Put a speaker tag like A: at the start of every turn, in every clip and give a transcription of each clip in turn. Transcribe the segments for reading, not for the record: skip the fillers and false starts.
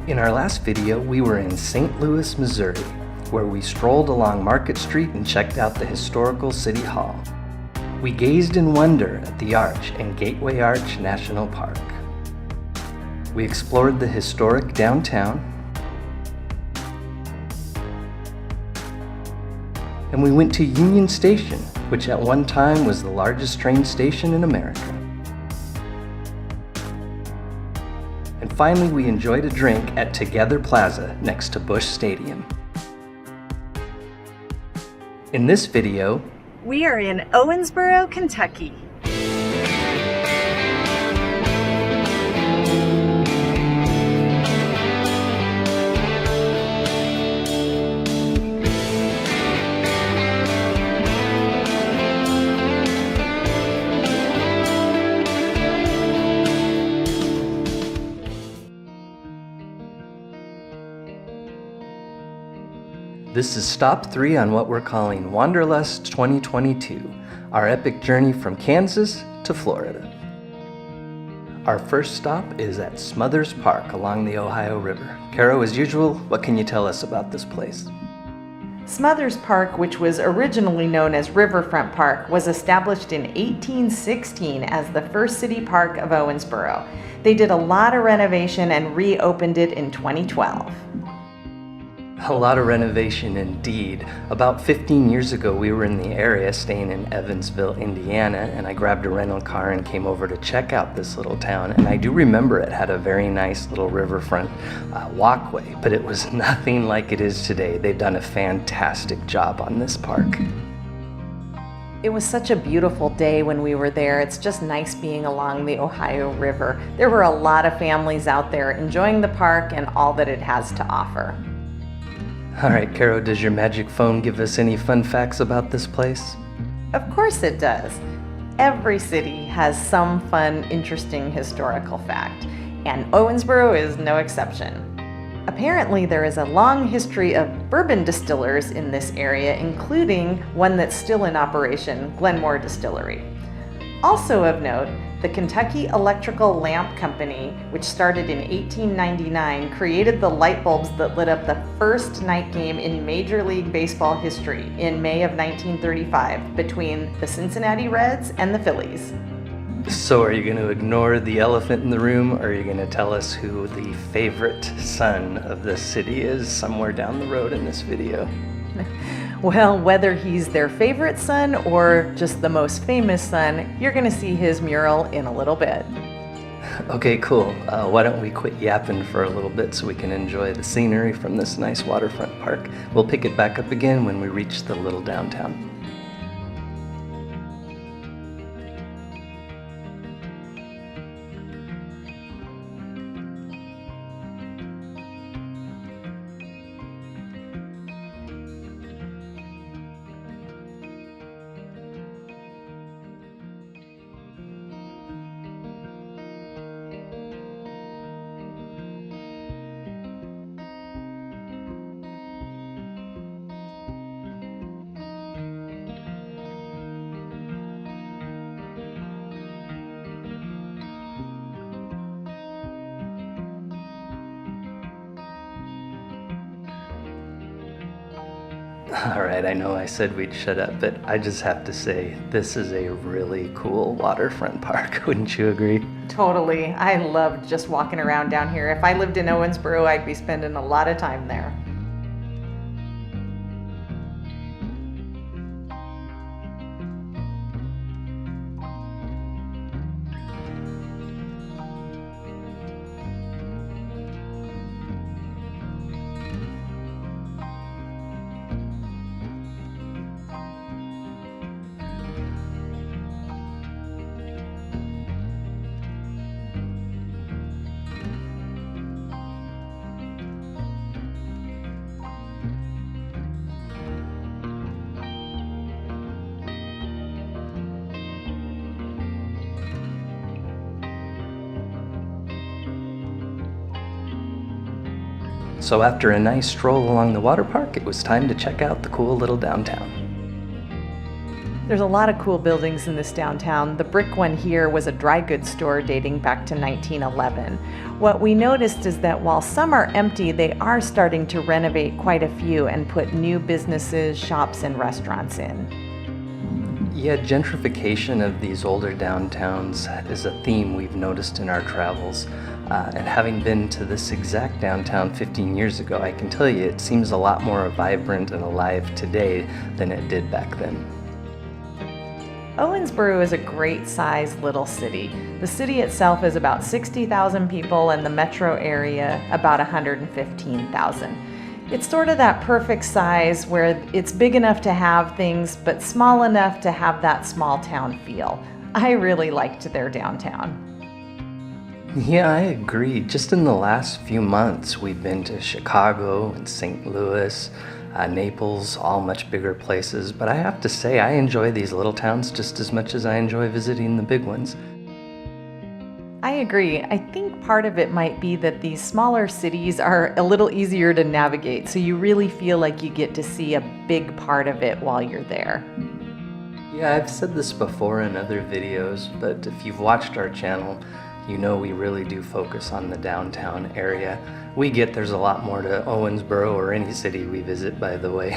A: In our last video, we were in St. Louis, Missouri, where we strolled along Market Street and checked out the historical City Hall. We gazed in wonder at the Arch and Gateway Arch National Park. We explored the historic downtown, and we went to Union Station, which at one time was the largest train station in America. And finally, we enjoyed a drink at Together Plaza next to Busch Stadium. In this video,
B: we are in Owensboro, Kentucky.
A: This is stop 3 on what we're calling Wanderlust 2022, our epic journey from Kansas to Florida. Our first stop is at Smothers Park along the Ohio River. Caro, as usual, what can you tell us about this place?
C: Smothers Park, which was originally known as Riverfront Park, was established in 1816 as the first city park of Owensboro. They did a lot of renovation and reopened it in 2012.
A: A lot of renovation indeed. About 15 years ago, we were in the area staying in Evansville, Indiana, and I grabbed a rental car and came over to check out this little town. And I do remember it had a very nice little riverfront walkway, but it was nothing like it is today. They've done a fantastic job on this park.
C: It was such a beautiful day when we were there. It's just nice being along the Ohio River. There were a lot of families out there enjoying the park and all that it has to offer.
A: All right, Caro, does your magic phone give us any fun facts about this place?
C: Of course it does. Every city has some fun, interesting historical fact, and Owensboro is no exception. Apparently, there is a long history of bourbon distillers in this area, including one that's still in operation, Glenmore Distillery. Also of note, the Kentucky Electrical Lamp Company, which started in 1899, created the light bulbs that lit up the first night game in Major League Baseball history in May of 1935 between the Cincinnati Reds and the Phillies.
A: So are you going to ignore the elephant in the room, or are you going to tell us who the favorite son of this city is somewhere down the road in this video?
C: Well, whether he's their favorite son or just the most famous son, you're going to see his mural in a little bit.
A: Okay, cool. Why don't we quit yapping for a little bit so we can enjoy the scenery from this nice waterfront park. We'll pick it back up again when we reach the little downtown. All right, I know I said we'd shut up, but I just have to say, this is a really cool waterfront park. Wouldn't you agree?
C: Totally. I loved just walking around down here. If I lived in Owensboro, I'd be spending a lot of time there.
A: So after a nice stroll along the water park, it was time to check out the cool little downtown.
C: There's a lot of cool buildings in this downtown. The brick one here was a dry goods store dating back to 1911. What we noticed is that while some are empty, they are starting to renovate quite a few and put new businesses, shops, and restaurants in.
A: Yeah, gentrification of these older downtowns is a theme we've noticed in our travels. And having been to this exact downtown 15 years ago, I can tell you it seems a lot more vibrant and alive today than it did back then.
C: Owensboro is a great-sized little city. The city itself is about 60,000 people and the metro area about 115,000. It's sort of that perfect size where it's big enough to have things, but small enough to have that small town feel. I really liked their downtown.
A: Yeah, I agree. Just in the last few months, we've been to Chicago and St. Louis, Naples, all much bigger places. But I have to say, I enjoy these little towns just as much as I enjoy visiting the big ones.
C: I agree. I think part of it might be that these smaller cities are a little easier to navigate, so you really feel like you get to see a big part of it while you're there.
A: Yeah, I've said this before in other videos, but if you've watched our channel, you know we really do focus on the downtown area. We get there's a lot more to Owensboro, or any city we visit, by the way,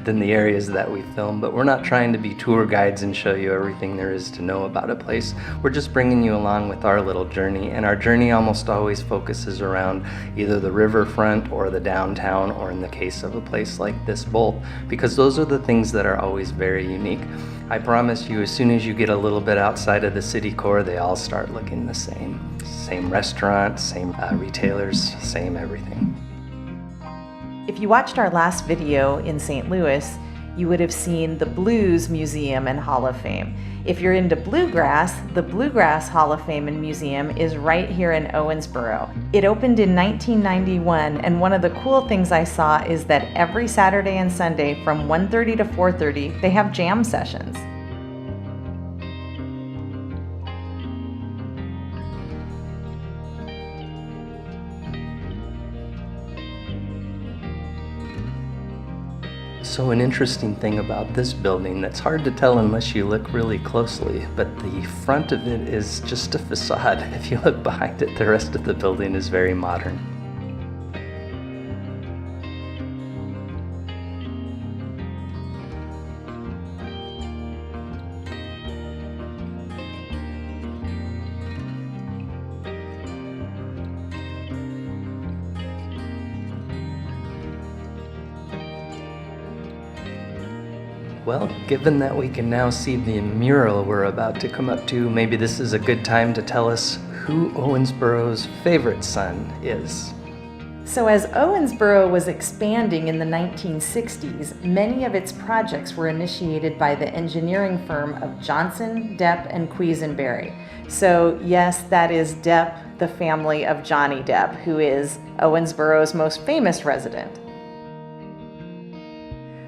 A: than the areas that we film, but we're not trying to be tour guides and show you everything there is to know about a place. We're just bringing you along with our little journey, and our journey almost always focuses around either the riverfront or the downtown, or in the case of a place like this, both, because those are the things that are always very unique. I promise you, as soon as you get a little bit outside of the city core, they all start looking the same. Same restaurants, same retailers, same everything.
C: If you watched our last video in St. Louis, you would have seen the Blues Museum and Hall of Fame. If you're into Bluegrass, the Bluegrass Hall of Fame and Museum is right here in Owensboro. It opened in 1991, and one of the cool things I saw is that every Saturday and Sunday from 1:30 to 4:30, they have jam sessions.
A: So an interesting thing about this building that's hard to tell unless you look really closely, but the front of it is just a facade. If you look behind it, the rest of the building is very modern. Well, given that we can now see the mural we're about to come up to, maybe this is a good time to tell us who Owensboro's favorite son is.
C: So as Owensboro was expanding in the 1960s, many of its projects were initiated by the engineering firm of Johnson, Depp, and Quisenberry. So yes, that is Depp, the family of Johnny Depp, who is Owensboro's most famous resident.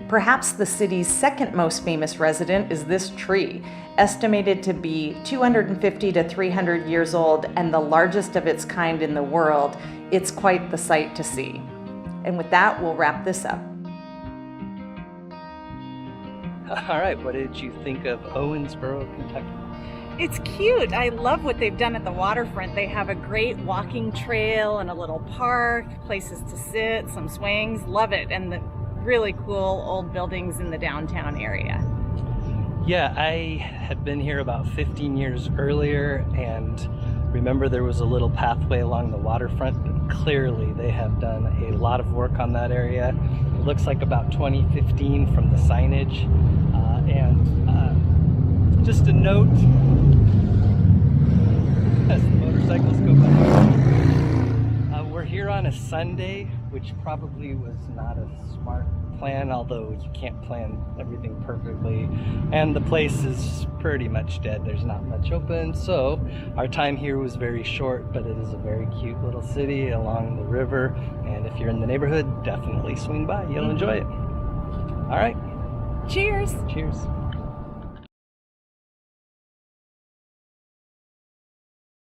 C: Perhaps the city's second most famous resident is this tree, estimated to be 250 to 300 years old and the largest of its kind in the world. It's quite the sight to see. And with that, we'll wrap this up.
A: All right, what did you think of Owensboro, Kentucky?
B: It's cute. I love what they've done at the waterfront. They have a great walking trail and a little park, places to sit, some swings. Love it. And the really cool old buildings in the downtown area.
A: Yeah, I had been here about 15 years earlier, and remember there was a little pathway along the waterfront, but clearly they have done a lot of work on that area. It looks like about 2015 from the signage. Just a note, as the motorcycles go by, we're here on a Sunday, which probably was not a smart plan, although you can't plan everything perfectly, and the place is pretty much dead. There's not much open, so our time here was very short, but it is a very cute little city along the river, and if you're in the neighborhood, definitely swing by. You'll enjoy it. All right.
B: Cheers.
A: Cheers.